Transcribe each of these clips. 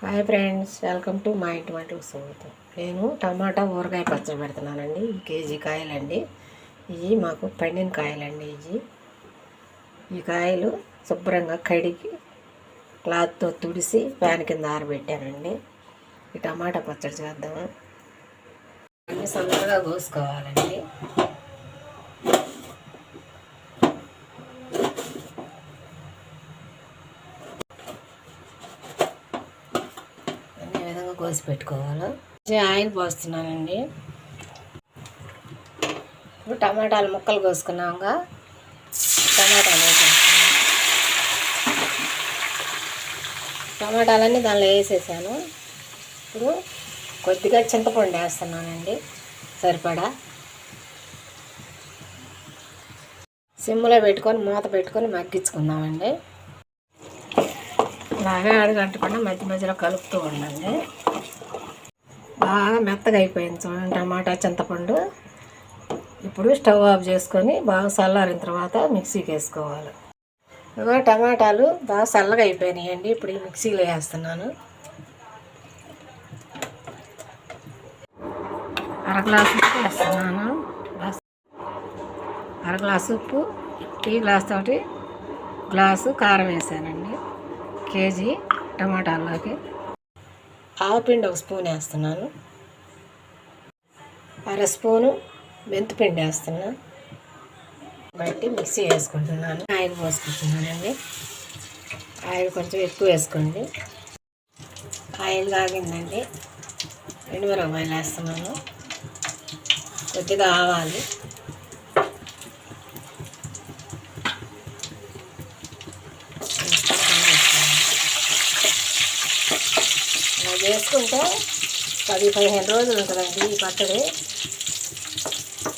Hi friends, welcome to మా ఇంటి వంటలకు స్వాగతం. నేను టమాటా ఊరగాయ పచ్చడి పెడుతున్నానండి. కేజీ కాయలండి. ఇవి మాకు పండిన కాయలండి. ఈ కాయలు శుభ్రంగా కడిగి క్లాత్తో తుడిసి ప్యాన్ కింద ఆరబెట్టానండి. ఈ టమాటా పచ్చడి చేద్దాము. అన్నీ సన్నగా కోసుకోవాలండి. కోసి పెట్టుకోవాలి. ఆయిల్ పోస్తున్నానండి. ఇప్పుడు టమాటాలు ముక్కలు కోసుకున్నాక టమాటాలన్నీ దానిలో వేసేసాను. ఇప్పుడు కొద్దిగా చింతపండు వేస్తున్నానండి, సరిపడా. సిమ్లో పెట్టుకొని మూత పెట్టుకొని మగ్గించుకుందామండి. బాగా అడుగంటకుండా మధ్య మధ్యలో కలుపుతూ ఉండండి. బాగా మెత్తగా అయిపోయింది చూడండి టమాటా చింతపండు. ఇప్పుడు స్టవ్ ఆఫ్ చేసుకొని బాగా చల్లారిన తర్వాత మిక్సీకి వేసుకోవాలి. టమాటాలు బాగా చల్లగా అయిపోయినాయండి. ఇప్పుడు ఈ మిక్సీలో వేస్తున్నాను. అర గ్లాసు ఉప్పు వేస్తున్నాను. అర గ్లాసు ఉప్పు, టీ గ్లాస్ తోటి గ్లాసు కారం వేసానండి. కేజీ టమాటాల్లోకి ఆవపిండి ఒక స్పూన్ వేస్తున్నాను. అర స్పూను మెంతిపిండి వేస్తున్నా. బట్టి మిక్సీ వేసుకుంటున్నాను. ఆయిల్ పోసుకుంటున్నానండి. ఆయిల్ కొంచెం ఎక్కువ వేసుకోండి. ఆయిల్ కాగిందండి. ఎండుమిరపకాయలు వేస్తున్నాను. కొద్దిగా ఆవాలు, వేసుకుంటే 10-15 రోజులు ఉంటుందండి ఈ పచ్చడి.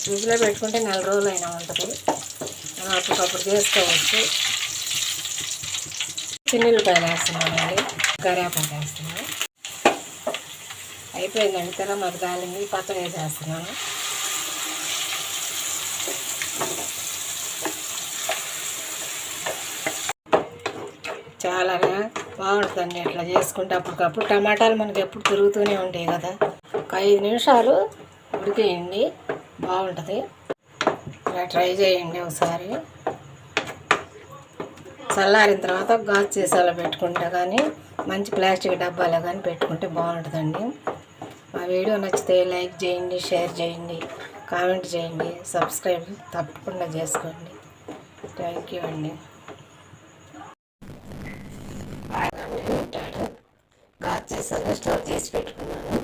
ఫ్రిడ్జ్లో పెట్టుకుంటే 4 రోజులు అయినా ఉంటుంది. మనం అప్పటికప్పుడు చేసుకోవచ్చు. చిన్నుల్లిపాయలు వేస్తున్నానండి, కరివేపాకు వేస్తున్నాను. అయిపోయిందండి. తర్వాత గాలిని పచ్చడి వేసేస్తున్నాను. చాలా బాగుంటుందండి ఇట్లా చేసుకుంటే. అప్పటికప్పుడు టమాటాలు మనకి ఎప్పుడు తిరుగుతూనే ఉంటాయి కదా. ఒక 5 నిమిషాలు ఉడికేయండి, బాగుంటుంది. ఇలా ట్రై చేయండి ఒకసారి. చల్లారిన తర్వాత గాజు సీసాలో పెట్టుకుంటే కానీ, మంచి ప్లాస్టిక్ డబ్బాలో కానీ పెట్టుకుంటే బాగుంటుందండి. మా వీడియో నచ్చితే లైక్ చేయండి, షేర్ చేయండి, కామెంట్ చేయండి, సబ్స్క్రైబ్ తప్పకుండా చేసుకోండి. థ్యాంక్ యూ అండి. గాజు సీసాలో స్టోర్ చేసి పెట్టుకున్నాను.